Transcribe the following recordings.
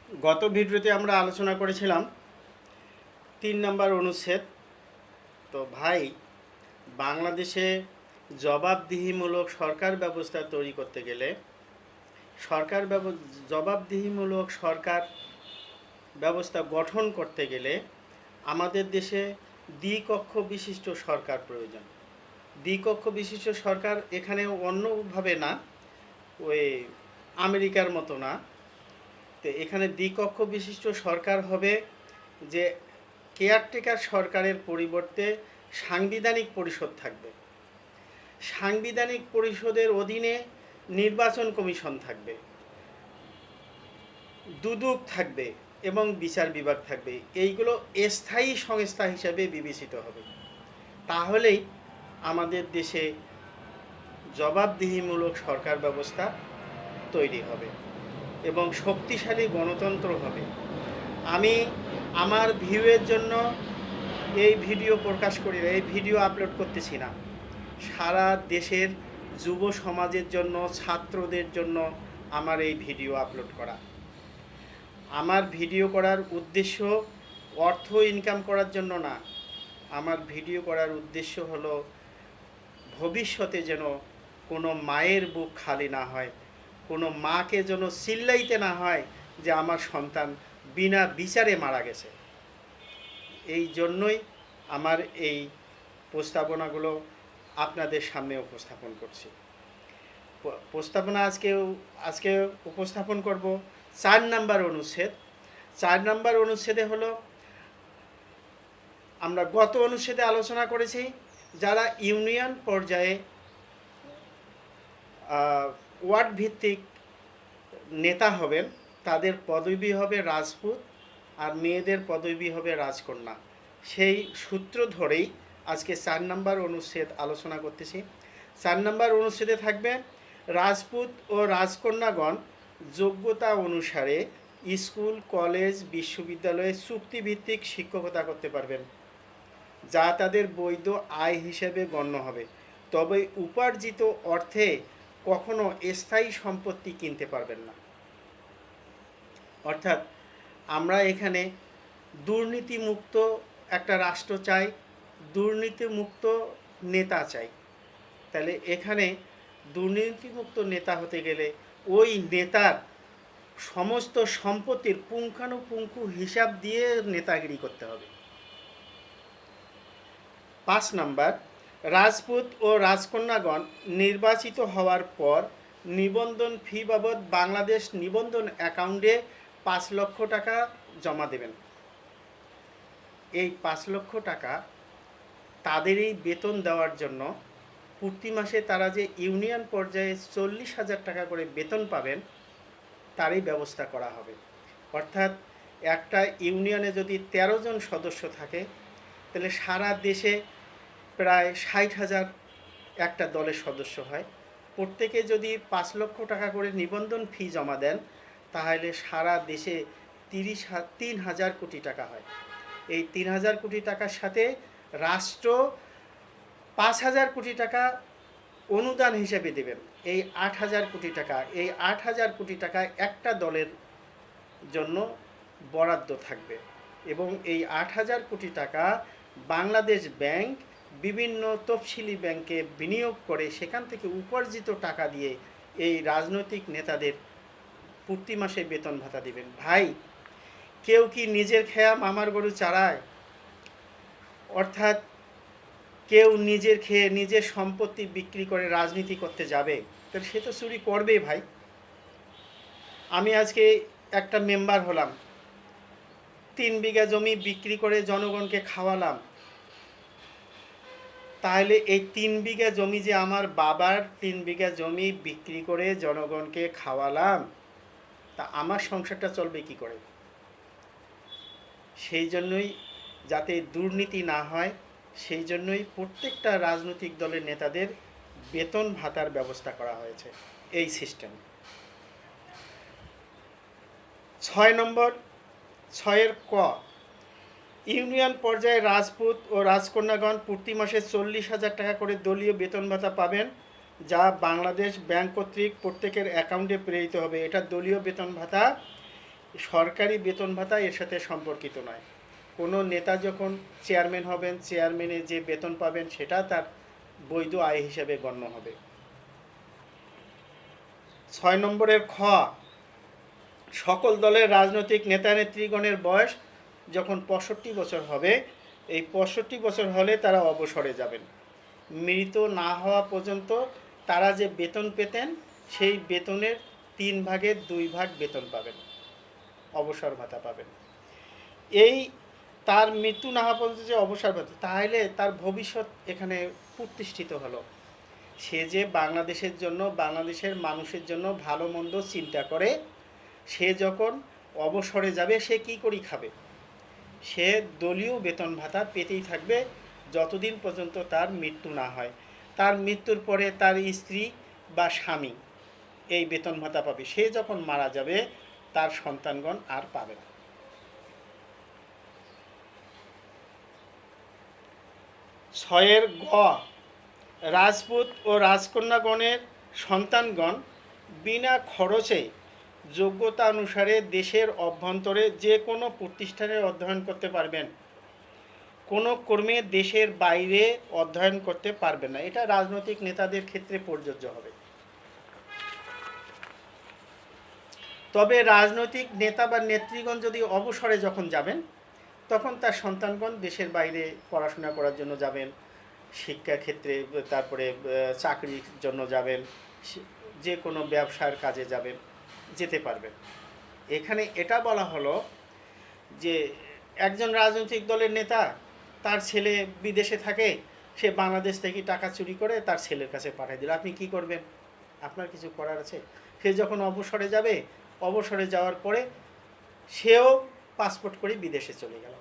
গত ভিডিওতে আমরা আলোচনা করেছিলাম ৩ নম্বর অনুচ্ছেদ। তো ভাই, বাংলাদেশে জবাবদিহিমূলক সরকার ব্যবস্থা তৈরি করতে গেলে জবাবদিহিমূলক সরকার ব্যবস্থা গঠন করতে গেলে আমাদের দেশে দ্বিকক্ষ বিশিষ্ট সরকার প্রয়োজন। দ্বিকক্ষ বিশিষ্ট সরকার এখানে অন্যভাবে না, ওই আমেরিকার মতো না। তো এখানে দ্বিকক্ষ বিশিষ্ট সরকার হবে যে কেয়ারটেকার সরকারের পরিবর্তে সাংবিধানিক পরিষদ থাকবে। সাংবিধানিক পরিষদের অধীনে নির্বাচন কমিশন থাকবে, দুদক থাকবে এবং বিচার বিভাগ থাকবে। এইগুলো স্থায়ী সংস্থা হিসাবে বিবেচিত হবে। তাহলেই আমাদের দেশে জবাবদিহিমূলক সরকার ব্যবস্থা তৈরি হবে এবং শক্তিশালী গণতন্ত্র হবে। আমি আমার ভিউয়ের জন্য এই ভিডিও প্রকাশ করি না, এই ভিডিও আপলোড করতেছি না। সারা দেশের যুব সমাজের জন্য, ছাত্রদের জন্য আমার এই ভিডিও আপলোড করা। আমার ভিডিও করার উদ্দেশ্য অর্থ ইনকাম করার জন্য না। আমার ভিডিও করার উদ্দেশ্য হলো ভবিষ্যতে যেন কোনো মায়ের বুক খালি না হয়, কোনো মাকে যেন চিল্লাইতে না হয় যে আমার সন্তান বিনা বিচারে মারা গেছে। এই জন্যই আমার এই প্রস্তাবনাগুলো আপনাদের সামনে উপস্থাপন করছি। প্রস্তাবনা আজকে উপস্থাপন করব ৪ নম্বর অনুচ্ছেদ। ৪ নম্বর অনুচ্ছেদে হলো, আমরা গত অনুচ্ছেদে আলোচনা করেছি যারা ইউনিয়ন পর্যায়ে ওয়ার্ড ভিত্তিক নেতা হবেন তাদের পদবি হবে রাজপুত আর মেয়েদের পদবি হবে রাজকন্যা। সেই সূত্র ধরেই আজকে ৪ নম্বর অনুচ্ছেদ আলোচনা করতেছি। ৪ নম্বর অনুচ্ছেদে থাকবে রাজপুত ও রাজকন্যাগণ যোগ্যতা অনুসারে স্কুল, কলেজ, বিশ্ববিদ্যালয়ে চুক্তিভিত্তিক শিক্ষকতা করতে পারবেন, যা তাদের বৈধ আয় হিসেবে গণ্য হবে। তবে উপার্জিত অর্থে কখনো স্থায়ী সম্পত্তি কিনতে পারবেন না। অর্থাৎ আমরা এখানে দুর্নীতিমুক্ত একটা রাষ্ট্র চাই, দুর্নীতিমুক্ত নেতা চাই। তাহলে এখানে দুর্নীতিমুক্ত নেতা হতে গেলে ওই নেতার সমস্ত সম্পত্তির পুঙ্খানুপুঙ্খু হিসাব দিয়ে নেতাগিরি করতে হবে। ৫ নম্বর, রাজপুত ও রাজকন্যাগণ নির্বাচিত হওয়ার পর নিবন্ধন ফি বাবদ বাংলাদেশ নিবন্ধন অ্যাকাউন্টে ৫ লক্ষ টাকা জমা দেবেন। এই ৫ লক্ষ টাকা তাদেরই বেতন দেওয়ার জন্য প্রতি মাসে তারা যে ইউনিয়ন পর্যায়ে ৪০,০০০ টাকা করে বেতন পাবেন তারই ব্যবস্থা করা হবে। অর্থাৎ একটা ইউনিয়নে যদি ১৩ জন সদস্য থাকে তাহলে সারা দেশে প্রায় ৬০,০০০ একটা দলের সদস্য হয়। প্রত্যেকে যদি ৫ লক্ষ টাকা করে নিবন্ধন ফি জমা দেন তাহলে সারা দেশে ৩,০০০ কোটি টাকা হয়। এই ৩,০০০ কোটি টাকার সাথে রাষ্ট্র ৫,০০০ কোটি টাকা অনুদান হিসেবে দেবেন। এই ৮,০০০ কোটি টাকা, এই ৮,০০০ কোটি টাকা একটা দলের জন্য বরাদ্দ থাকবে এবং এই ৮,০০০ কোটি টাকা বাংলাদেশ ব্যাংক বিভিন্ন তফসিলি ব্যাংকে বিনিয়োগ করে সেখান থেকে উপার্জিত টাকা দিয়ে এই রাজনৈতিক নেতাদের প্রতি মাসে বেতন ভাতা দিবেন। ভাই, কেউ কি নিজের খেয়া মামার গরু চারায়? অর্থাৎ কেউ নিজের খেয়ে নিজের সম্পত্তি বিক্রি করে রাজনীতি করতে যাবে? তাহলে সে তো চুরি করবেই ভাই। আমি আজকে একটা মেম্বার হলাম, ৩ বিঘা জমি বিক্রি করে জনগণকে খাওয়ালাম। তাহলে এই ৩ বিঘা জমি যে আমার বাবার ৩ বিঘা জমি বিক্রি করে জনগণকে খাওয়ালাম, তা আমার সংসারটা চলবে কি করে? সেই জন্যই যাতে দুর্নীতি না হয় সেই জন্যই প্রত্যেকটা রাজনৈতিক দলের নেতাদের বেতন ভাতার ব্যবস্থা করা হয়েছে এই সিস্টেম। ৬ নম্বর, ৬-এর ক, ইউনিয়ন পর্যায়ে রাজপুত ও রাজকন্যাগণ প্রতি মাসে ৪০,০০০ টাকা করে দলীয় বেতন ভাতা পাবেন, যা বাংলাদেশ ব্যাংক কর্তৃক প্রত্যেকের অ্যাকাউন্টে প্রেরিত হবে। এটা দলীয় বেতন ভাতা। সরকারি বেতন ভাতা এর সাথে সম্পর্কিত নয়। কোনো নেতা যখন চেয়ারম্যান হবেন, চেয়ারম্যানে যে বেতন পাবেন সেটা তার বৈধ আয় হিসেবে গণ্য হবে। 6 নম্বরের খ, সকল দলের রাজনৈতিক নেতা নেত্রীগণের বয়স যখন 65 বছর হবে, এই 65 বছর হলে তারা অবসরে যাবেন। মৃত না হওয়া পর্যন্ত তারা যে বেতন পেতেন সেই বেতনের 3 ভাগের 2 ভাগ বেতন পাবেন, অবসর ভাতা পাবেন। এই তার মৃত্যু না হওয়া পর্যন্ত যে অবসর ভাতা, তাহলে তার ভবিষ্যৎ এখানে প্রতিষ্ঠিত হলো। সে যে বাংলাদেশের জন্য, বাংলাদেশের মানুষের জন্য ভালো মন্দ চিন্তা করে, সে যখন অবসরে যাবে সে কী করে খাবে? সে দলীয় বেতন ভাতা পেতেই থাকবে যতদিন পর্যন্ত তার মৃত্যু না হয়। তার মৃত্যুর পরে তার স্ত্রী বা স্বামী এই বেতন ভাতা পাবে। সে যখন মারা যাবে তার সন্তানগণ আর পাবে না। 6 গ, রাজপুত ও রাজকন্যাগণের সন্তানগণ বিনা খরচে যোগ্যতা অনুসারে দেশের অভ্যন্তরে যে কোনো প্রতিষ্ঠানে অধ্যয়ন করতে পারবেন। কোনো কর্মে দেশের বাইরে অধ্যয়ন করতে পারবেন না। এটা রাজনৈতিক নেতাদের ক্ষেত্রে প্রযোজ্য হবে। তবে রাজনৈতিক নেতা বা নেত্রীগণ যদি অবসরে যখন যাবেন, তখন তার সন্তানগণ দেশের বাইরে পড়াশোনা করার জন্য যাবেন, শিক্ষাক্ষেত্রে, তারপরে চাকরির জন্য যাবেন, যে কোনো ব্যবসার কাজে যাবেন, যেতে পারবেন। এখানে এটা বলা হলো যে একজন রাজনৈতিক দলের নেতা, তার ছেলে বিদেশে থাকে, সে বাংলাদেশ থেকে টাকা চুরি করে তার ছেলের কাছে পাঠিয়ে দিল। আপনি কি করবেন? আপনার কিছু করার আছে? সে যখন অবসরে যাবে, অবসরে যাওয়ার পরে সেও পাসপোর্ট করে বিদেশে চলে গেল,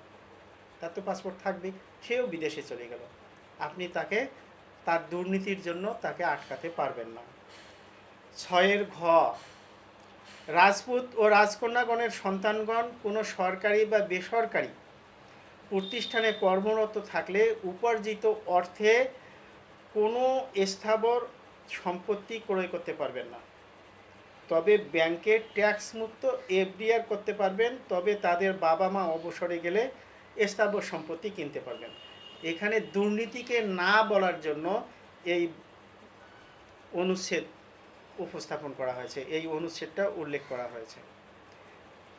তার তো পাসপোর্ট থাকবে, সেও বিদেশে চলে গেল। আপনি তাকে তার দুর্নীতির জন্য তাকে আটকাতে পারবেন না। 6 ঘ, রাজপুত ও রাজকন্যাগণের সন্তানগণ কোনো সরকারি বা বেসরকারি প্রতিষ্ঠানে কর্মরত থাকলে উপার্জিত অর্থে কোনো স্থাবর সম্পত্তি ক্রয় করতে পারবেন না। তবে ব্যাংকে ট্যাক্স মুক্ত এফডিআর করতে পারবেন। তবে তাদের বাবা মা অবসরে গেলে স্থাবর সম্পত্তি কিনতে পারবেন। এখানে দুর্নীতিকে না বলার জন্য এই অনুচ্ছেদ উপস্থাপন করা হয়েছে, এই অনুচ্ছেদটা উল্লেখ করা হয়েছে।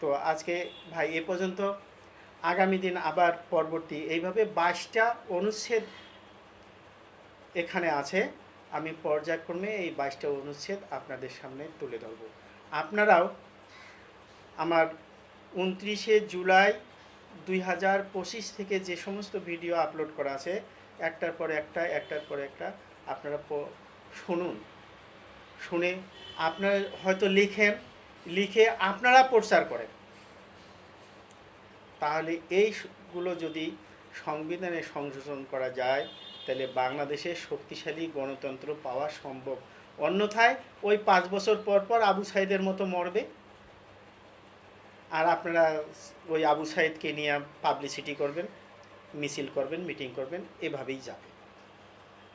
তো আজকে ভাই এ পর্যন্ত। আগামী দিন আবার পরবর্তী এইভাবে 22টা অনুচ্ছেদ এখানে আছে। আমি পর্যায়ক্রমে এই 22টা অনুচ্ছেদ আপনাদের সামনে তুলে ধরব। আপনারাও আমার 29শে জুলাই 2025 থেকে যে সমস্ত ভিডিও আপলোড করা আছে, একটার পর একটা আপনারা শুনুন। শুনে আপনারা হয়তো লিখে আপনারা প্রচার করেন। তাহলে এইগুলো যদি সংবিধানে সংযোজন করা যায়, তাহলে বাংলাদেশে শক্তিশালী গণতন্ত্র পাওয়া সম্ভব। অন্যথায় ওই 5 বছর পর পর আবু সাইদের মতো মরবে, আর আপনারা ওই আবু সাইদকে নিয়ে পাবলিসিটি করবেন, মিছিল করবেন, মিটিং করবেন, এভাবেই যাবে।